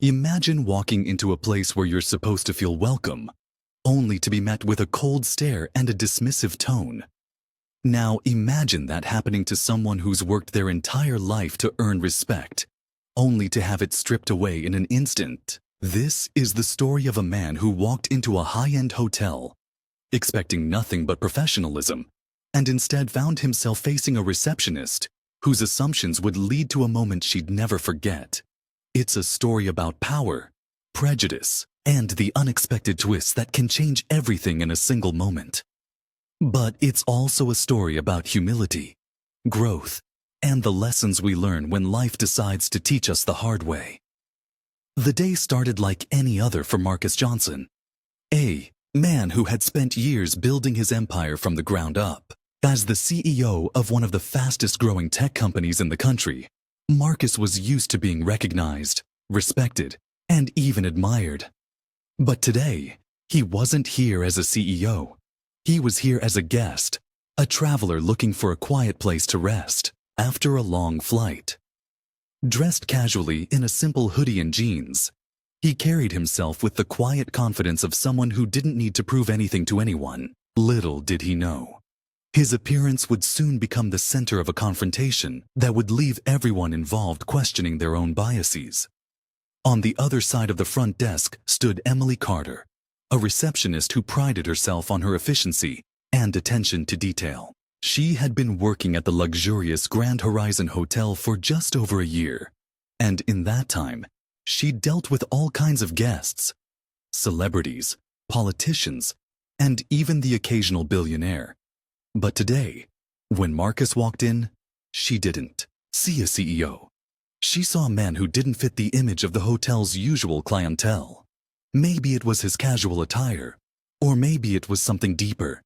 Imagine walking into a place where you're supposed to feel welcome, only to be met with a cold stare and a dismissive tone. Now imagine that happening to someone who's worked their entire life to earn respect, only to have it stripped away in an instant. This is the story of a man who walked into a high-end hotel, expecting nothing but professionalism, and instead found himself facing a receptionist whose assumptions would lead to a moment she'd never forget. It's a story about power, prejudice, and the unexpected twists that can change everything in a single moment. But it's also a story about humility, growth, and the lessons we learn when life decides to teach us the hard way. The day started like any other for Marcus Johnson, a man who had spent years building his empire from the ground up. As the CEO of one of the fastest-growing tech companies in the country, Marcus was used to being recognized, respected, and even admired. But today, he wasn't here as a CEO. He was here as a guest, a traveler looking for a quiet place to rest after a long flight. Dressed casually in a simple hoodie and jeans, he carried himself with the quiet confidence of someone who didn't need to prove anything to anyone. Little did he know, his appearance would soon become the center of a confrontation that would leave everyone involved questioning their own biases. On the other side of the front desk stood Emily Carter, a receptionist who prided herself on her efficiency and attention to detail. She had been working at the luxurious Grand Horizon Hotel for just over a year, and in that time, she'd dealt with all kinds of guests, celebrities, politicians, and even the occasional billionaire. But today, when Marcus walked in, she didn't see a CEO. She saw a man who didn't fit the image of the hotel's usual clientele. Maybe it was his casual attire, or maybe it was something deeper,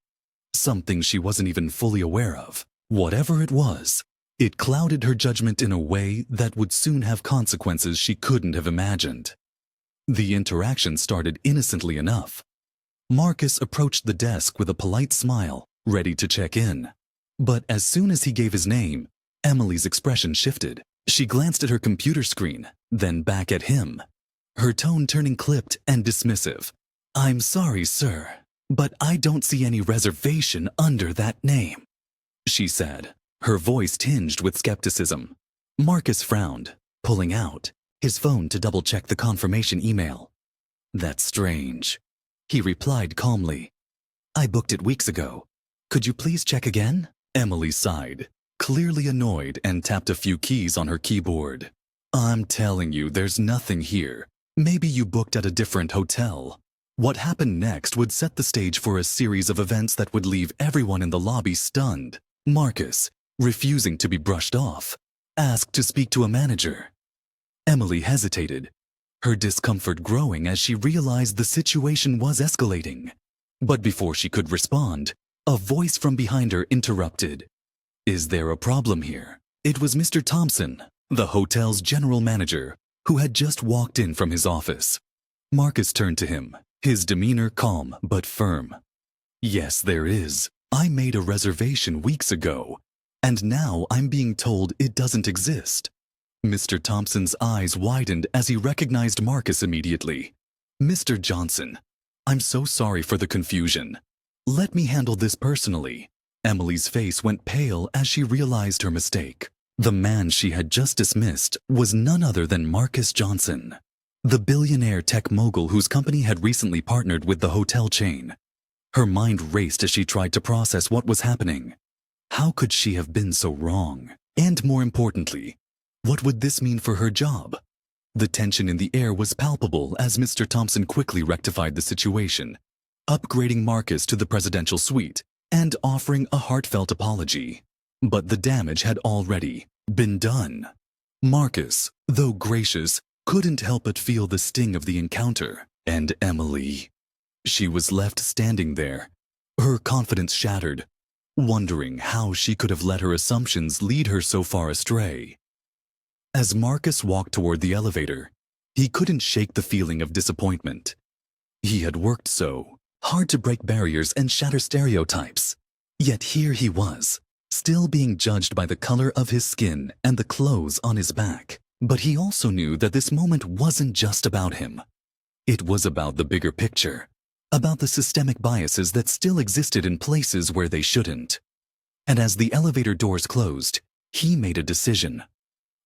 something she wasn't even fully aware of. Whatever it was, it clouded her judgment in a way that would soon have consequences she couldn't have imagined. The interaction started innocently enough. Marcus approached the desk with a polite smile, ready to check in. But as soon as he gave his name, Emily's expression shifted. She glanced at her computer screen, then back at him, her tone turning clipped and dismissive. "I'm sorry, sir, but I don't see any reservation under that name," she said, her voice tinged with skepticism. Marcus frowned, pulling out his phone to double-check the confirmation email. "That's strange," he replied calmly. "I booked it weeks ago. Could you please check again?" Emily sighed, clearly annoyed, and tapped a few keys on her keyboard. "I'm telling you, there's nothing here. Maybe you booked at a different hotel." What happened next would set the stage for a series of events that would leave everyone in the lobby stunned. Marcus, refusing to be brushed off, asked to speak to a manager. Emily hesitated, her discomfort growing as she realized the situation was escalating. But before she could respond, a voice from behind her interrupted. "Is there a problem here?" It was Mr. Thompson, the hotel's general manager, who had just walked in from his office. Marcus turned to him, his demeanor calm but firm. "Yes, there is. I made a reservation weeks ago, and now I'm being told it doesn't exist." Mr. Thompson's eyes widened as he recognized Marcus immediately. "Mr. Johnson, I'm so sorry for the confusion. Let me handle this personally." Emily's face went pale as she realized her mistake. The man she had just dismissed was none other than Marcus Johnson, the billionaire tech mogul whose company had recently partnered with the hotel chain. Her mind raced as she tried to process what was happening. How could she have been so wrong? And more importantly, what would this mean for her job? The tension in the air was palpable as Mr. Thompson quickly rectified the situation, upgrading Marcus to the presidential suite and offering a heartfelt apology. But the damage had already been done. Marcus, though gracious, couldn't help but feel the sting of the encounter. And Emily, she was left standing there, her confidence shattered, wondering how she could have let her assumptions lead her so far astray. As Marcus walked toward the elevator, he couldn't shake the feeling of disappointment. He had worked so hard to break barriers and shatter stereotypes. Yet here he was, still being judged by the color of his skin and the clothes on his back. But he also knew that this moment wasn't just about him. It was about the bigger picture, about the systemic biases that still existed in places where they shouldn't. And as the elevator doors closed, he made a decision.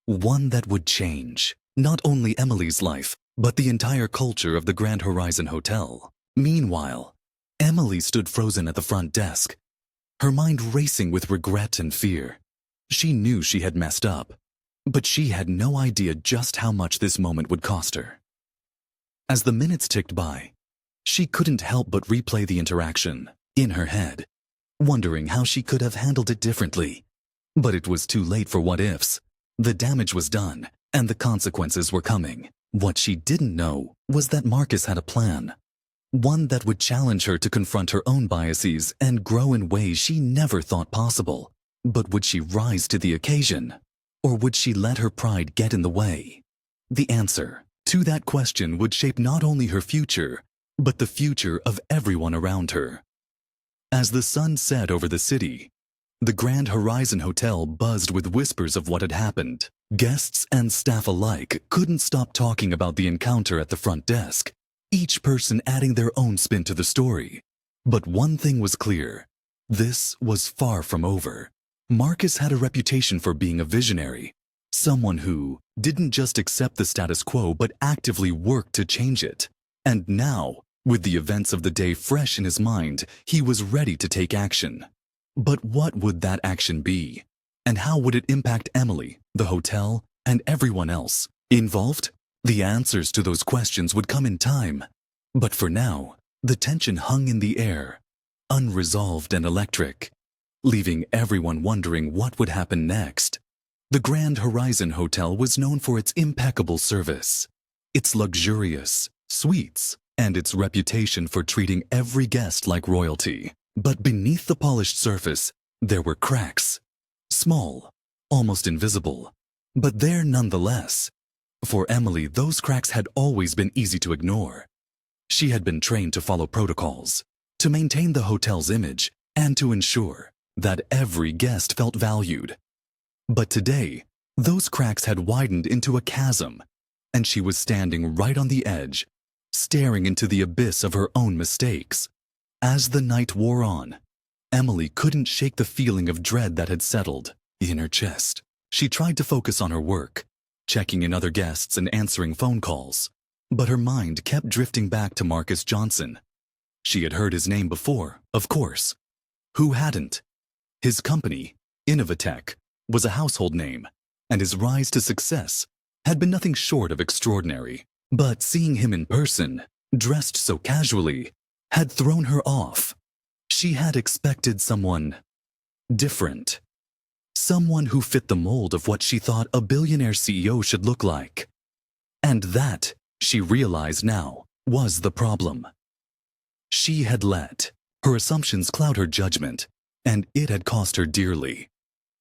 One that would change not only Emily's life, but the entire culture of the Grand Horizon Hotel. Meanwhile, Emily stood frozen at the front desk, her mind racing with regret and fear. She knew she had messed up, but she had no idea just how much this moment would cost her. As the minutes ticked by, she couldn't help but replay the interaction in her head, wondering how she could have handled it differently. But it was too late for what-ifs. The damage was done, and the consequences were coming. What she didn't know was that Marcus had a plan, one that would challenge her to confront her own biases and grow in ways she never thought possible. But would she rise to the occasion, or would she let her pride get in the way? The answer to that question would shape not only her future, but the future of everyone around her. As the sun set over the city, the Grand Horizon Hotel buzzed with whispers of what had happened. Guests and staff alike couldn't stop talking about the encounter at the front desk, each person adding their own spin to the story. But one thing was clear: this was far from over. Marcus had a reputation for being a visionary, someone who didn't just accept the status quo but actively worked to change it. And now, with the events of the day fresh in his mind, he was ready to take action. But what would that action be? And how would it impact Emily, the hotel, and everyone else involved? The answers to those questions would come in time. But for now, the tension hung in the air, unresolved and electric, leaving everyone wondering what would happen next. The Grand Horizon Hotel was known for its impeccable service, its luxurious suites, and its reputation for treating every guest like royalty. But beneath the polished surface, there were cracks. Small, almost invisible, but there nonetheless. For Emily, those cracks had always been easy to ignore. She had been trained to follow protocols, to maintain the hotel's image, and to ensure that every guest felt valued. But today, those cracks had widened into a chasm, and she was standing right on the edge, staring into the abyss of her own mistakes. As the night wore on, Emily couldn't shake the feeling of dread that had settled in her chest. She tried to focus on her work, checking in other guests and answering phone calls, but her mind kept drifting back to Marcus Johnson. She had heard his name before, of course. Who hadn't? His company, Innovatech, was a household name, and his rise to success had been nothing short of extraordinary. But seeing him in person, dressed so casually, had thrown her off. She had expected someone different. Someone who fit the mold of what she thought a billionaire CEO should look like. And that, she realized now, was the problem. She had let her assumptions cloud her judgment, and it had cost her dearly.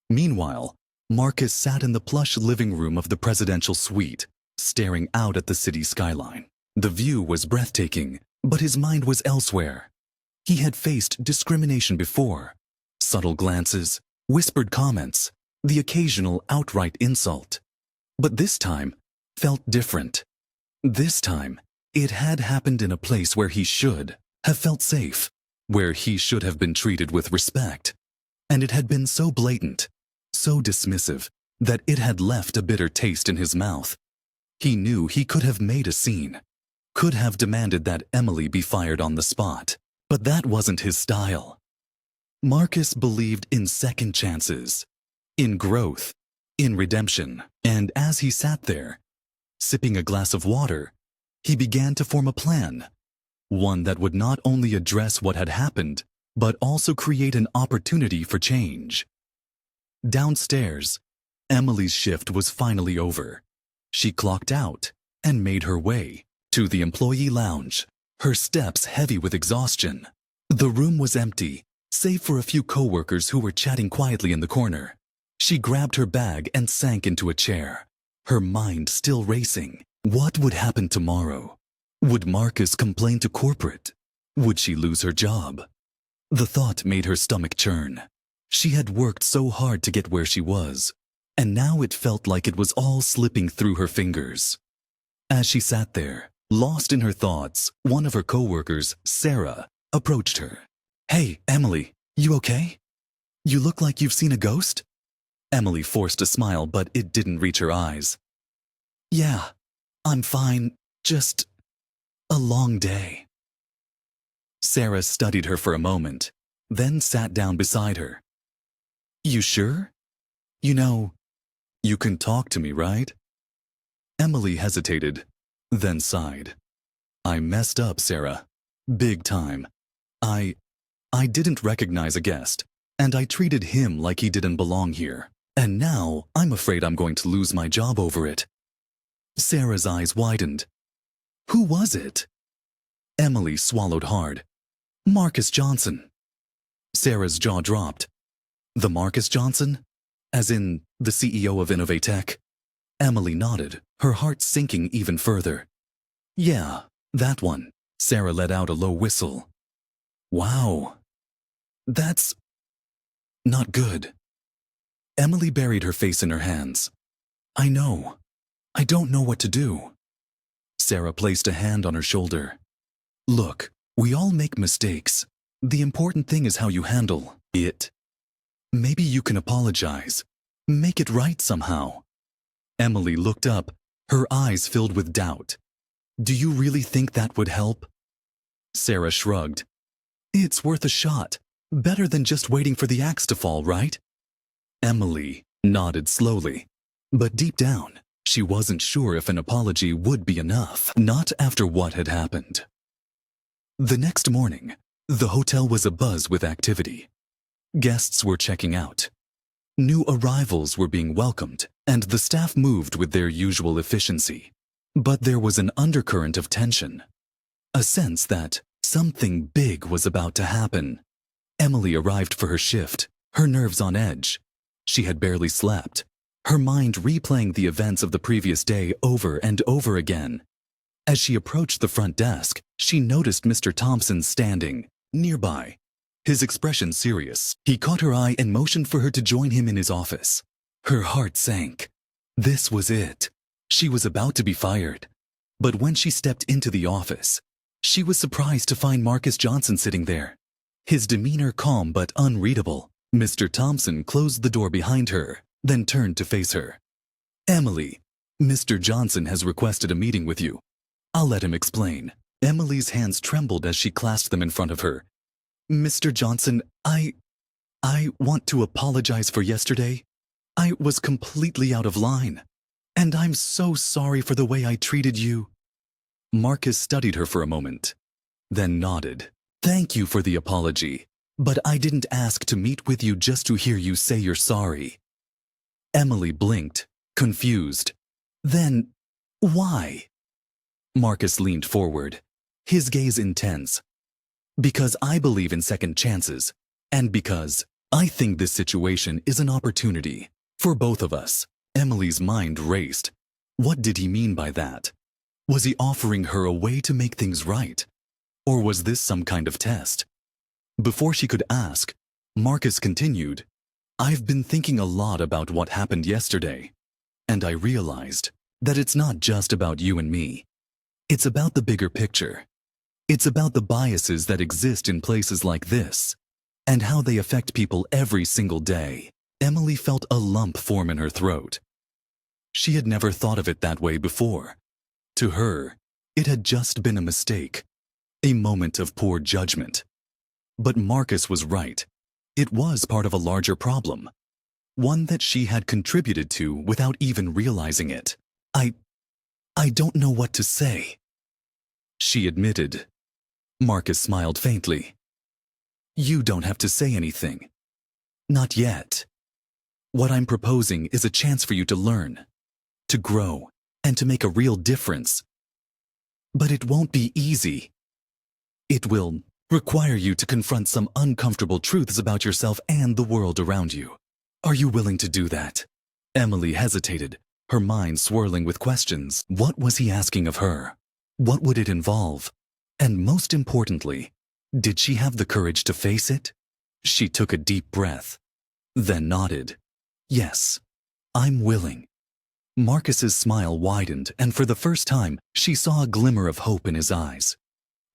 Meanwhile, Marcus sat in the plush living room of the presidential suite, staring out at the city skyline. The view was breathtaking, but his mind was elsewhere. He had faced discrimination before. Subtle glances, whispered comments, the occasional outright insult. But this time felt different. This time, it had happened in a place where he should have felt safe, where he should have been treated with respect. And it had been so blatant, so dismissive, that it had left a bitter taste in his mouth. He knew he could have made a scene, could have demanded that Emily be fired on the spot, but that wasn't his style. Marcus believed in second chances, in growth, in redemption, and as he sat there, sipping a glass of water, he began to form a plan, one that would not only address what had happened, but also create an opportunity for change. Downstairs, Emily's shift was finally over. She clocked out and made her way to the employee lounge, her steps heavy with exhaustion. The room was empty, save for a few coworkers who were chatting quietly in the corner. She grabbed her bag and sank into a chair, her mind still racing. What would happen tomorrow? Would Marcus complain to corporate? Would she lose her job? The thought made her stomach churn. She had worked so hard to get where she was, and now it felt like it was all slipping through her fingers. As she sat there, lost in her thoughts, one of her coworkers, Sarah, approached her. "Hey, Emily, you okay? You look like you've seen a ghost?" Emily forced a smile, but it didn't reach her eyes. "Yeah, I'm fine, just a long day." Sarah studied her for a moment, then sat down beside her. "You sure? You know, you can talk to me, right?" Emily hesitated, then sighed. "I messed up, Sarah. Big time. I didn't recognize a guest, and I treated him like he didn't belong here. And now I'm afraid I'm going to lose my job over it." Sarah's eyes widened. "Who was it?" Emily swallowed hard. "Marcus Johnson." Sarah's jaw dropped. "The Marcus Johnson? As in the CEO of Innovatech?" Emily nodded, her heart sinking even further. "Yeah, that one." Sarah let out a low whistle. "Wow. That's not good." Emily buried her face in her hands. "I know. I don't know what to do." Sarah placed a hand on her shoulder. "Look, we all make mistakes. The important thing is how you handle it. Maybe you can apologize. Make it right somehow." Emily looked up, her eyes filled with doubt. "Do you really think that would help?" Sarah shrugged. "It's worth a shot. Better than just waiting for the axe to fall, right?" Emily nodded slowly, but deep down, she wasn't sure if an apology would be enough, not after what had happened. The next morning, the hotel was abuzz with activity. Guests were checking out. New arrivals were being welcomed, and the staff moved with their usual efficiency. But there was an undercurrent of tension, a sense that something big was about to happen. Emily arrived for her shift, her nerves on edge. She had barely slept, her mind replaying the events of the previous day over and over again. As she approached the front desk, she noticed Mr. Thompson standing nearby, his expression serious. He caught her eye and motioned for her to join him in his office. Her heart sank. This was it. She was about to be fired. But when she stepped into the office, she was surprised to find Marcus Johnson sitting there. His demeanor calm but unreadable. Mr. Thompson closed the door behind her, then turned to face her. "Emily, Mr. Johnson has requested a meeting with you. I'll let him explain." Emily's hands trembled as she clasped them in front of her. "Mr. Johnson, I want to apologize for yesterday. I was completely out of line. And I'm so sorry for the way I treated you." Marcus studied her for a moment, then nodded. "Thank you for the apology, but I didn't ask to meet with you just to hear you say you're sorry." Emily blinked, confused. "Then, why?" Marcus leaned forward, his gaze intense. "Because I believe in second chances, and because I think this situation is an opportunity for both of us." Emily's mind raced. What did he mean by that? Was he offering her a way to make things right? Or was this some kind of test? Before she could ask, Marcus continued, "I've been thinking a lot about what happened yesterday, and I realized that it's not just about you and me. It's about the bigger picture. It's about the biases that exist in places like this, and how they affect people every single day." Emily felt a lump form in her throat. She had never thought of it that way before. To her, it had just been a mistake, a moment of poor judgment. But Marcus was right. It was part of a larger problem, one that she had contributed to without even realizing it. I don't know what to say," she admitted. Marcus smiled faintly. "You don't have to say anything. Not yet. What I'm proposing is a chance for you to learn, to grow, and to make a real difference. But it won't be easy. It will require you to confront some uncomfortable truths about yourself and the world around you. Are you willing to do that?" Emily hesitated, her mind swirling with questions. What was he asking of her? What would it involve? And most importantly, did she have the courage to face it? She took a deep breath, then nodded. "Yes, I'm willing. Marcus's smile widened, and for the first time, she saw a glimmer of hope in his eyes.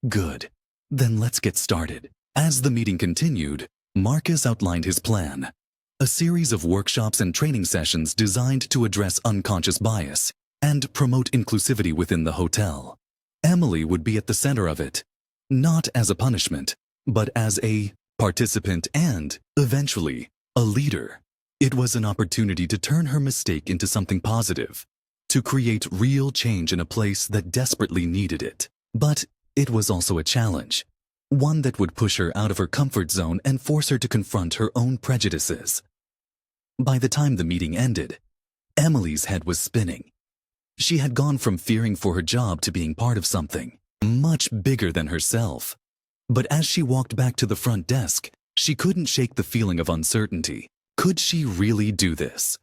Good. Then let's get started. As the meeting continued, Marcus outlined his plan. A series of workshops and training sessions designed to address unconscious bias and promote inclusivity within the hotel. Emily would be at the center of it, not as a punishment, but as a participant and, eventually, a leader. It was an opportunity to turn her mistake into something positive, to create real change in a place that desperately needed it. But it was also a challenge, one that would push her out of her comfort zone and force her to confront her own prejudices. By the time the meeting ended, Emily's head was spinning. She had gone from fearing for her job to being part of something much bigger than herself. But as she walked back to the front desk, she couldn't shake the feeling of uncertainty. Could she really do this?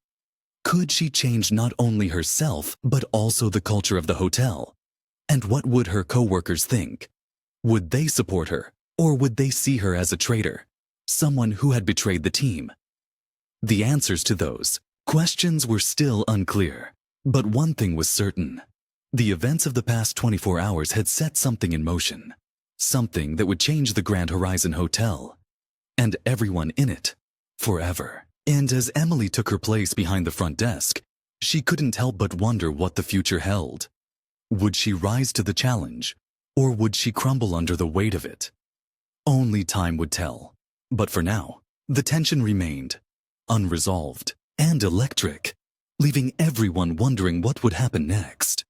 Could she change not only herself, but also the culture of the hotel? And what would her coworkers think? Would they support her, or would they see her as a traitor, someone who had betrayed the team? The answers to those questions were still unclear, but one thing was certain. The events of the past 24 hours had set something in motion, something that would change the Grand Horizon Hotel, and everyone in it, forever. And as Emily took her place behind the front desk, she couldn't help but wonder what the future held. Would she rise to the challenge, or would she crumble under the weight of it? Only time would tell. But for now, the tension remained, unresolved and electric, leaving everyone wondering what would happen next.